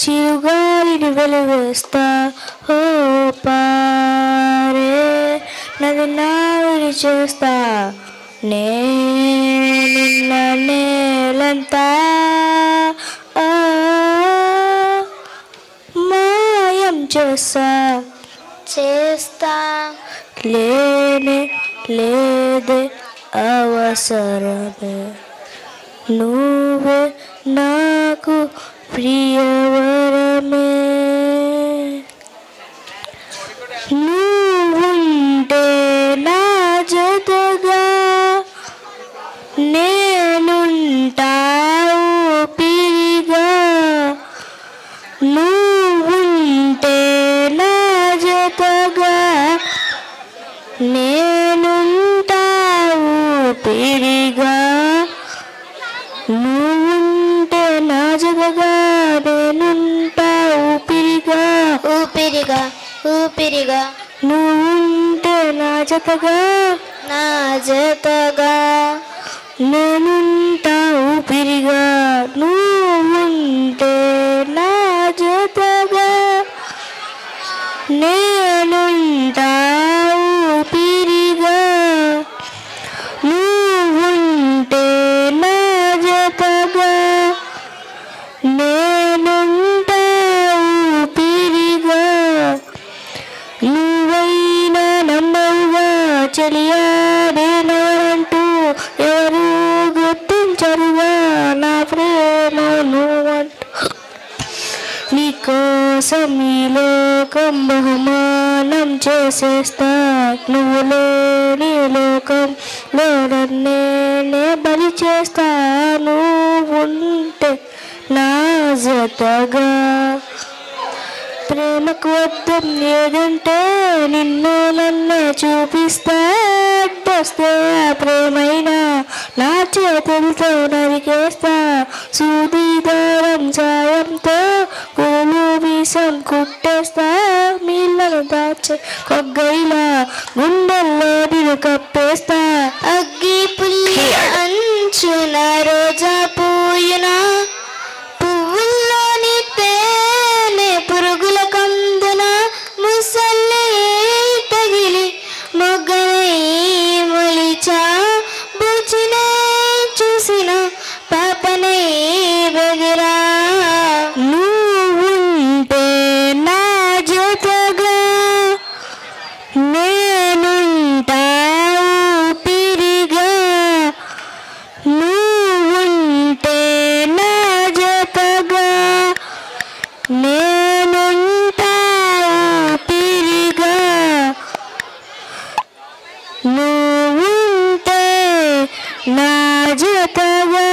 చిరుగాలిని వెలువేస్తా ఓ పారే నది నావిడి చేస్తా నిన్న నేలంతా మాయం చేస్తా లేనే లేదే అవసరమే నువ్వే నాకు ప్రియవరమే నువ్వుంటే నా జతగా నేనుంటా ఊపిరిగా నువ్వుంటే నా జతగా నేనుంటా ఊపిరిగా నువ్వుంటే నా జతగా నేనుంటా ఊపిరిగా ఊపిరిగా ఊపిరిగా నువ్వుంటే నా జతగా నేనుంటా ఊపిరిగా నువ్వుంటే నా జతగా నేనుంటా ఊపిరిగా నువ్వుంటే నా జతగా నేనుంటా ఊపిరిగా నువ్వైనా నమ్మవుగా చెలియా నేనంటూ ఎవరు గుర్తించరుగా నా ప్రేమ నువ్వంటూ నీకోసం ఈ లోకం బహుమానం చేసేస్తా నువ్వు లేని లోకంలో నన్నే బలి చేస్తా నువ్వుంటే నా జతగా ప్రేమకు అర్థం ఏదంటే నిన్ను నన్ను చూపిస్తా అడ్డొస్తే ఆ ప్రేమైనా నా చేతులతో నరికేస్తా సూది దారం సాయంతో పూలు వీసం కుట్టేస్తా మీళ్ళను దాచే కొగ్గైలా గుండెల్లో నిన్ను కప్పేస్తా అగ్గి పుల్లి అంచున రోజా పూయునా పువ్వుల్లోని తేనె పురుగుల కందున ముసల్లే తగిలి మొగ్గనై మొలిచా బూచినే చూసిన పాపనై బెదిరా నువ్వుంటే నా జతగా నేనుంటా ఊపిరిగా నువ్వుంటే నా జతగా నేనుంటా ఊపిరిగా నువ్వుంటే నా జతగా